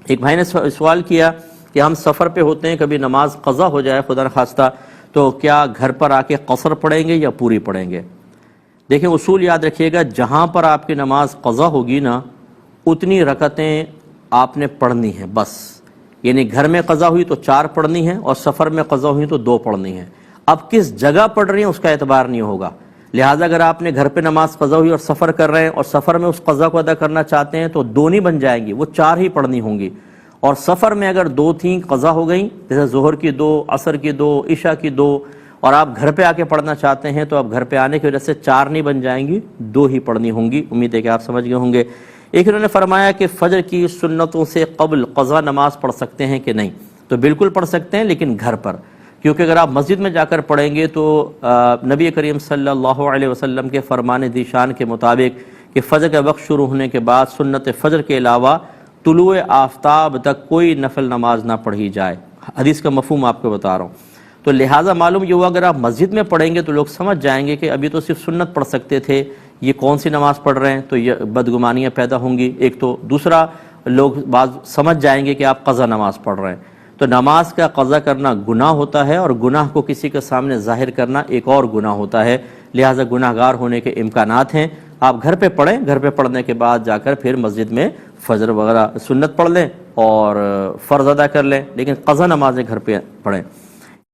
ایک بھائی نے سوال کیا کہ ہم سفر پہ ہوتے ہیں، کبھی نماز قضا ہو جائے خدا نخواستہ، تو کیا گھر پر آ کے قصر پڑھیں گے یا پوری پڑھیں گے؟ دیکھیں اصول یاد رکھیے گا، جہاں پر آپ کی نماز قضا ہوگی نا اتنی رکعتیں آپ نے پڑھنی ہیں بس. یعنی گھر میں قضا ہوئی تو 4 پڑھنی ہیں، اور سفر میں قضا ہوئی تو 2 پڑھنی ہیں. اب کس جگہ پڑھ رہی ہیں اس کا اعتبار نہیں ہوگا. لہٰذا اگر آپ نے گھر پہ نماز قضا ہوئی اور سفر کر رہے ہیں اور سفر میں اس قضا کو ادا کرنا چاہتے ہیں تو 2 نہیں بن جائیں گی، وہ 4 ہی پڑھنی ہوں گی. اور سفر میں اگر 2 تھیں قضا ہو گئیں، جیسے ظہر کی 2، عصر کی 2، عشاء کی 2، اور آپ گھر پہ آ کے پڑھنا چاہتے ہیں تو اب گھر پہ آنے کی وجہ سے 4 نہیں بن جائیں گی، 2 ہی پڑھنی ہوں گی. امید ہے کہ آپ سمجھ گئے ہوں گے. ایک انہوں نے فرمایا کہ فجر کی سنتوں سے قبل قضا نماز پڑھ سکتے ہیں کہ نہیں؟ تو بالکل پڑھ سکتے ہیں، لیکن گھر پر، کیونکہ اگر آپ مسجد میں جا کر پڑھیں گے تو نبی کریم صلی اللہ علیہ وسلم کے فرمان ذیشان کے مطابق کہ فجر کا وقت شروع ہونے کے بعد سنت فجر کے علاوہ طلوع آفتاب تک کوئی نفل نماز نہ پڑھی جائے. حدیث کا مفہوم آپ کو بتا رہا ہوں. تو لہٰذا معلوم یہ ہوا اگر آپ مسجد میں پڑھیں گے تو لوگ سمجھ جائیں گے کہ ابھی تو صرف سنت پڑھ سکتے تھے، یہ کون سی نماز پڑھ رہے ہیں، تو یہ بدگمانیاں پیدا ہوں گی. ایک تو دوسرا لوگ بعض سمجھ جائیں گے کہ آپ قضا نماز پڑھ رہے ہیں. تو نماز کا قضا کرنا گناہ ہوتا ہے، اور گناہ کو کسی کے سامنے ظاہر کرنا ایک اور گناہ ہوتا ہے. لہٰذا گناہ گار ہونے کے امکانات ہیں. آپ گھر پہ پڑھیں، گھر پہ پڑھنے کے بعد جا کر پھر مسجد میں فجر وغیرہ سنت پڑھ لیں اور فرض ادا کر لیں، لیکن قضا نمازیں گھر پہ پڑھیں.